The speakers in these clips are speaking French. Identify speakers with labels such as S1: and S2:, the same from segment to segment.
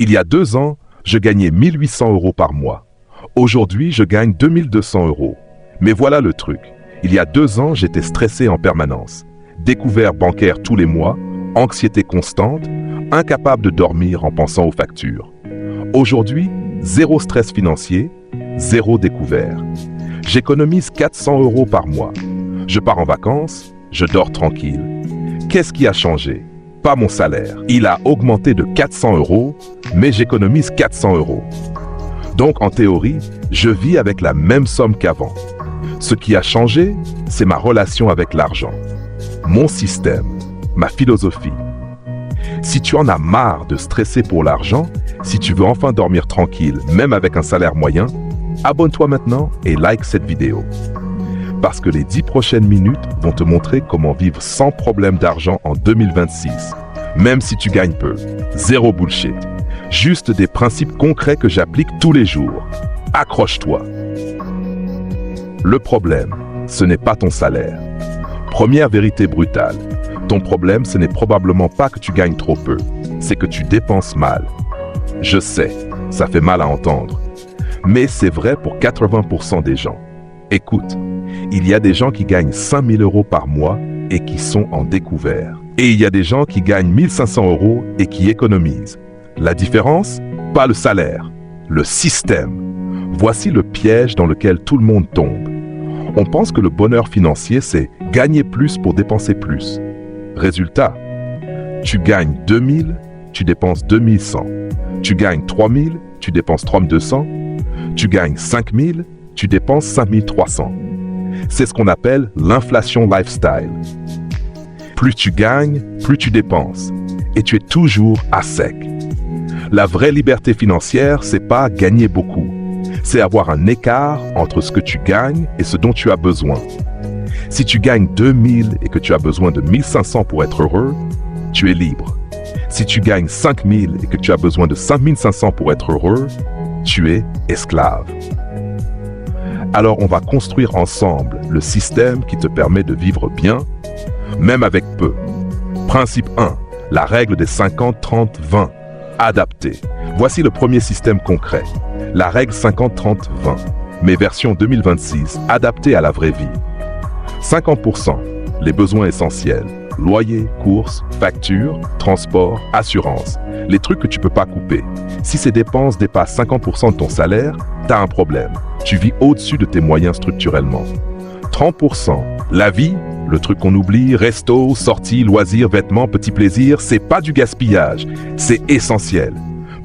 S1: Il y a 2 ans, je gagnais 1800 € par mois. Aujourd'hui, je gagne 2200 €. Mais voilà le truc. Il y a 2 ans, j'étais stressé en permanence. Découvert bancaire tous les mois, anxiété constante, incapable de dormir en pensant aux factures. Aujourd'hui, 0 stress financier, 0 découvert. J'économise 400 € par mois. Je pars en vacances, je dors tranquille. Qu'est-ce qui a changé? Pas mon salaire. Il a augmenté de 400 €, mais j'économise 400 €. Donc en théorie, je vis avec la même somme qu'avant. Ce qui a changé, c'est ma relation avec l'argent. Mon système, ma philosophie. Si tu en as marre de stresser pour l'argent, si tu veux enfin dormir tranquille, même avec un salaire moyen, abonne-toi maintenant et like cette vidéo. Parce que les 10 prochaines minutes vont te montrer comment vivre sans problème d'argent en 2026. Même si tu gagnes peu. Zéro bullshit. Juste des principes concrets que j'applique tous les jours. Accroche-toi. Le problème, ce n'est pas ton salaire. Première vérité brutale. Ton problème, ce n'est probablement pas que tu gagnes trop peu. C'est que tu dépenses mal. Je sais, ça fait mal à entendre. Mais c'est vrai pour 80% des gens. Écoute, il y a des gens qui gagnent 5000 € par mois et qui sont en découvert. Et il y a des gens qui gagnent 1500 € et qui économisent. La différence? Pas le salaire, le système. Voici le piège dans lequel tout le monde tombe. On pense que le bonheur financier, c'est gagner plus pour dépenser plus. Résultat, tu gagnes 2000, tu dépenses 2100. Tu gagnes 3000, tu dépenses 3200. Tu gagnes 5000, tu dépenses 5300. C'est ce qu'on appelle l'inflation lifestyle. Plus tu gagnes, plus tu dépenses. Et tu es toujours à sec. La vraie liberté financière, c'est pas gagner beaucoup. C'est avoir un écart entre ce que tu gagnes et ce dont tu as besoin. Si tu gagnes 2000 et que tu as besoin de 1500 pour être heureux, tu es libre. Si tu gagnes 5000 et que tu as besoin de 5500 pour être heureux, tu es esclave. Alors on va construire ensemble le système qui te permet de vivre bien, même avec peu. Principe 1, la règle des 50-30-20. Adapté. Voici le premier système concret. La règle 50-30-20, mais version 2026, adaptée à la vraie vie. 50%, les besoins essentiels. Loyer, courses, factures, transport, assurance. Les trucs que tu peux pas couper. Si ces dépenses dépassent 50% de ton salaire, t'as un problème. Tu vis au-dessus de tes moyens structurellement. 30%, la vie, le truc qu'on oublie, resto, sorties, loisirs, vêtements, petits plaisirs, c'est pas du gaspillage, c'est essentiel.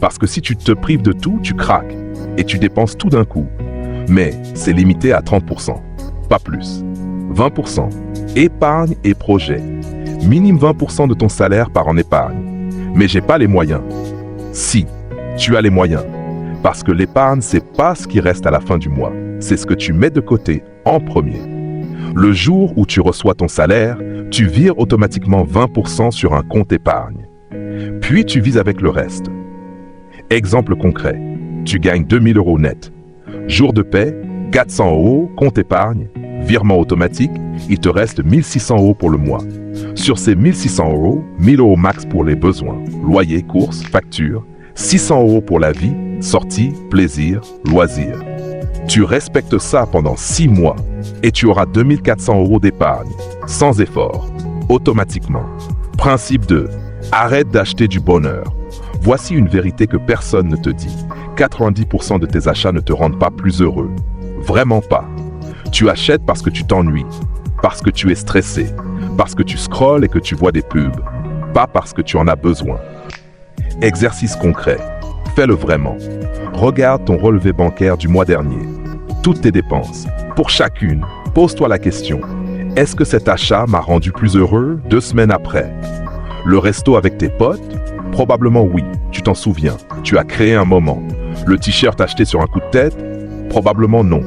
S1: Parce que si tu te prives de tout, tu craques et tu dépenses tout d'un coup. Mais c'est limité à 30%, pas plus. 20%, épargne et projet. Minimum 20% de ton salaire part en épargne. Mais j'ai pas les moyens. Si, tu as les moyens. Parce que l'épargne, c'est pas ce qui reste à la fin du mois. C'est ce que tu mets de côté en premier. Le jour où tu reçois ton salaire, tu vires automatiquement 20% sur un compte épargne. Puis tu vises avec le reste. Exemple concret, tu gagnes 2000 € net. Jour de paie, 400 €, compte épargne, virement automatique, il te reste 1600 € pour le mois. Sur ces 1600 €, 1000 € max pour les besoins, loyer, courses, factures, 600 € pour la vie, sortie, plaisir, loisirs. Tu respectes ça pendant 6 mois et tu auras 2400 € d'épargne, sans effort, automatiquement. Principe 2. Arrête d'acheter du bonheur. Voici une vérité que personne ne te dit. 90% de tes achats ne te rendent pas plus heureux. Vraiment pas. Tu achètes parce que tu t'ennuies, parce que tu es stressé, parce que tu scrolles et que tu vois des pubs, pas parce que tu en as besoin. Exercice concret. Fais-le vraiment. Regarde ton relevé bancaire du mois dernier. Toutes tes dépenses. Pour chacune, pose-toi la question. Est-ce que cet achat m'a rendu plus heureux 2 semaines après? Le resto avec tes potes? Probablement oui, tu t'en souviens. Tu as créé un moment. Le t-shirt acheté sur un coup de tête? Probablement non.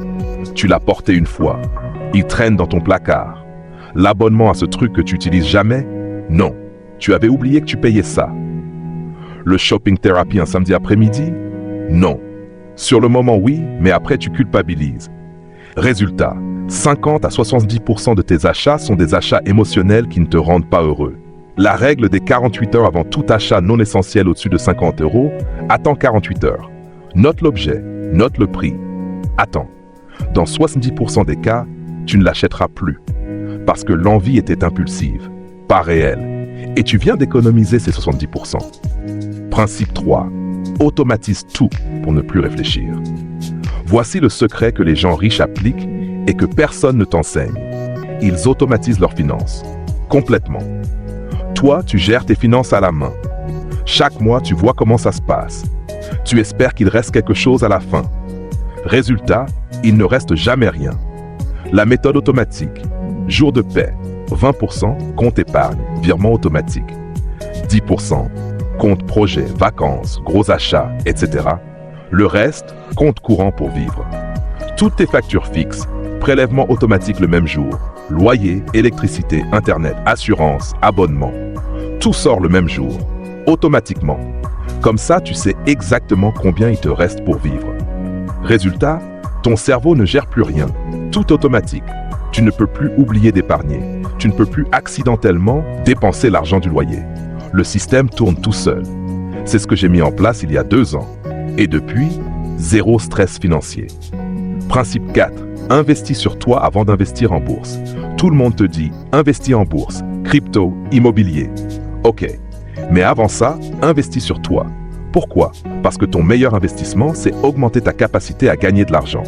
S1: Tu l'as porté une fois. Il traîne dans ton placard. L'abonnement à ce truc que tu utilises jamais? Non. Tu avais oublié que tu payais ça. Le shopping therapy un samedi après-midi? Non. Sur le moment, oui, mais après, tu culpabilises. Résultat, 50 à 70% de tes achats sont des achats émotionnels qui ne te rendent pas heureux. La règle des 48 heures avant tout achat non essentiel au-dessus de 50 €, attends 48 heures. Note l'objet, note le prix. Attends. Dans 70% des cas, tu ne l'achèteras plus. Parce que l'envie était impulsive, pas réelle. Et tu viens d'économiser ces 70%. Principe 3. Automatise tout pour ne plus réfléchir. Voici le secret que les gens riches appliquent et que personne ne t'enseigne. Ils automatisent leurs finances. Complètement. Toi, tu gères tes finances à la main. Chaque mois, tu vois comment ça se passe. Tu espères qu'il reste quelque chose à la fin. Résultat, il ne reste jamais rien. La méthode automatique. Jour de paie. 20% compte épargne, virement automatique. 10% compte projet, vacances, gros achats, etc. Le reste, compte courant pour vivre. Toutes tes factures fixes, prélèvement automatique le même jour, loyer, électricité, internet, assurance, abonnement. Tout sort le même jour, automatiquement. Comme ça, tu sais exactement combien il te reste pour vivre. Résultat, ton cerveau ne gère plus rien. Tout automatique. Tu ne peux plus oublier d'épargner. Tu ne peux plus accidentellement dépenser l'argent du loyer. Le système tourne tout seul. C'est ce que j'ai mis en place il y a 2 ans. Et depuis, zéro stress financier. Principe 4. Investis sur toi avant d'investir en bourse. Tout le monde te dit, investis en bourse, crypto, immobilier. Ok. Mais avant ça, investis sur toi. Pourquoi? Parce que ton meilleur investissement, c'est augmenter ta capacité à gagner de l'argent.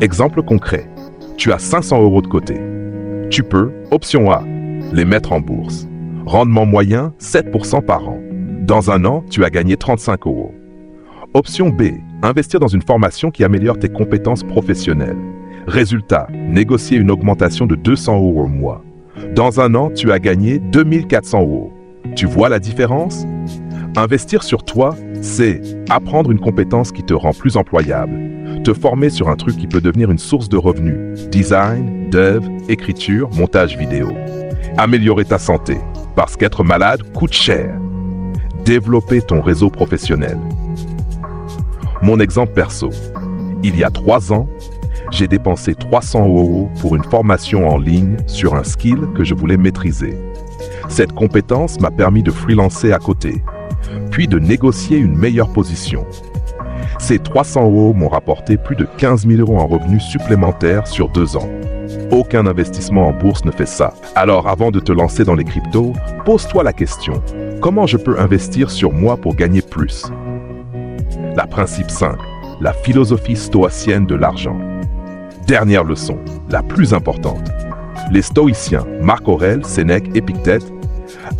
S1: Exemple concret. Tu as 500 € de côté. Tu peux, option A, les mettre en bourse. Rendement moyen, 7% par an. Dans un an, tu as gagné 35 €. Option B, investir dans une formation qui améliore tes compétences professionnelles. Résultat, négocier une augmentation de 200 € au mois. Dans un an, tu as gagné 2400 €. Tu vois la différence? Investir sur toi, c'est apprendre une compétence qui te rend plus employable, te former sur un truc qui peut devenir une source de revenus, design, dev, écriture, montage vidéo. Améliorer ta santé, parce qu'être malade coûte cher. Développer ton réseau professionnel. Mon exemple perso, il y a 3 ans, j'ai dépensé 300 € pour une formation en ligne sur un skill que je voulais maîtriser. Cette compétence m'a permis de freelancer à côté, puis de négocier une meilleure position. Ces 300 € m'ont rapporté plus de 15 000 € en revenus supplémentaires sur 2 ans. Aucun investissement en bourse ne fait ça. Alors avant de te lancer dans les cryptos, pose-toi la question, comment je peux investir sur moi pour gagner plus? La principe 5, la philosophie stoïcienne de l'argent. Dernière leçon, la plus importante. Les stoïciens, Marc Aurèle, Sénèque, Épictète,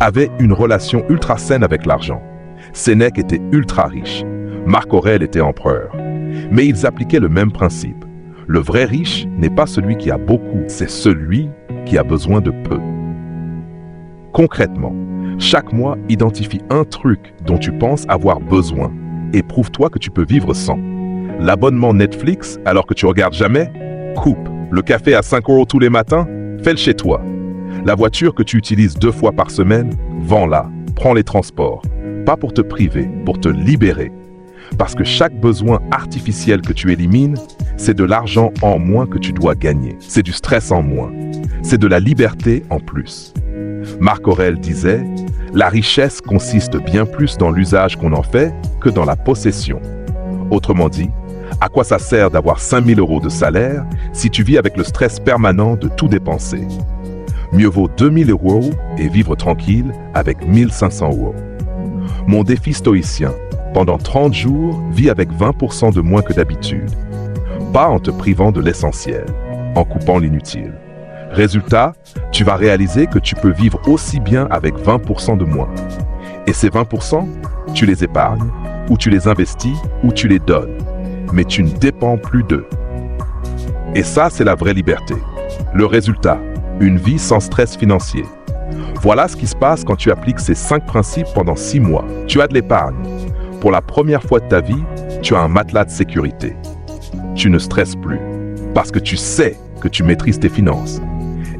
S1: avaient une relation ultra saine avec l'argent. Sénèque était ultra riche. Marc Aurèle était empereur. Mais ils appliquaient le même principe. Le vrai riche n'est pas celui qui a beaucoup, c'est celui qui a besoin de peu. Concrètement, chaque mois, identifie un truc dont tu penses avoir besoin et prouve-toi que tu peux vivre sans. L'abonnement Netflix, alors que tu regardes jamais? Coupe. Le café à 5 € tous les matins? Fais-le chez toi. La voiture que tu utilises 2 fois par semaine? Vends-la. Prends les transports. Pas pour te priver, pour te libérer. Parce que chaque besoin artificiel que tu élimines, c'est de l'argent en moins que tu dois gagner. C'est du stress en moins. C'est de la liberté en plus. Marc Aurèle disait, la richesse consiste bien plus dans l'usage qu'on en fait que dans la possession. Autrement dit, à quoi ça sert d'avoir 5 000 € de salaire si tu vis avec le stress permanent de tout dépenser? Mieux vaut 2 000 € et vivre tranquille avec 1 500 €. Mon défi stoïcien, pendant 30 jours, vis avec 20% de moins que d'habitude. Pas en te privant de l'essentiel, en coupant l'inutile. Résultat, tu vas réaliser que tu peux vivre aussi bien avec 20% de moins. Et ces 20%, tu les épargnes, ou tu les investis, ou tu les donnes. Mais tu ne dépends plus d'eux. Et ça, c'est la vraie liberté. Le résultat, une vie sans stress financier. Voilà ce qui se passe quand tu appliques ces 5 principes pendant 6 mois. Tu as de l'épargne. Pour la première fois de ta vie, tu as un matelas de sécurité. Tu ne stresses plus, parce que tu sais que tu maîtrises tes finances.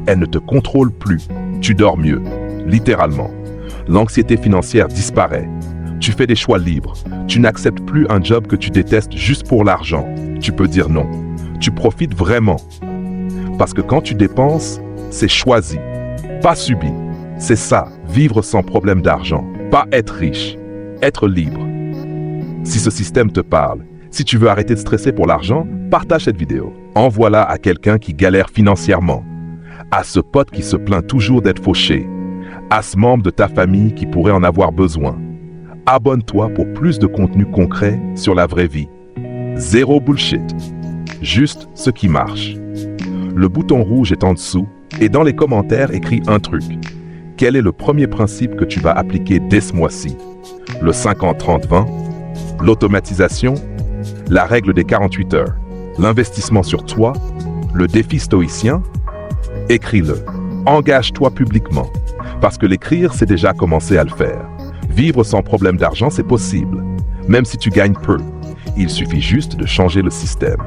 S1: Elles ne te contrôlent plus. Tu dors mieux, littéralement. L'anxiété financière disparaît. Tu fais des choix libres. Tu n'acceptes plus un job que tu détestes juste pour l'argent. Tu peux dire non. Tu profites vraiment. Parce que quand tu dépenses, c'est choisi, pas subi. C'est ça, Vivre sans problème d'argent. Pas être riche. Être libre. Si ce système te parle, si tu veux arrêter de stresser pour l'argent, partage cette vidéo. Envoie-la à quelqu'un qui galère financièrement. À ce pote qui se plaint toujours d'être fauché. À ce membre de ta famille qui pourrait en avoir besoin. Abonne-toi pour plus de contenu concret sur la vraie vie. Zéro bullshit. Juste ce qui marche. Le bouton rouge est en dessous et dans les commentaires écris un truc. Quel est le premier principe que tu vas appliquer dès ce mois-ci? Le 50-30-20? L'automatisation? La règle des 48 heures? L'investissement sur toi? Le défi stoïcien? Écris-le. Engage-toi publiquement. Parce que l'écrire, c'est déjà commencer à le faire. Vivre sans problème d'argent, c'est possible. Même si tu gagnes peu. Il suffit juste de changer le système.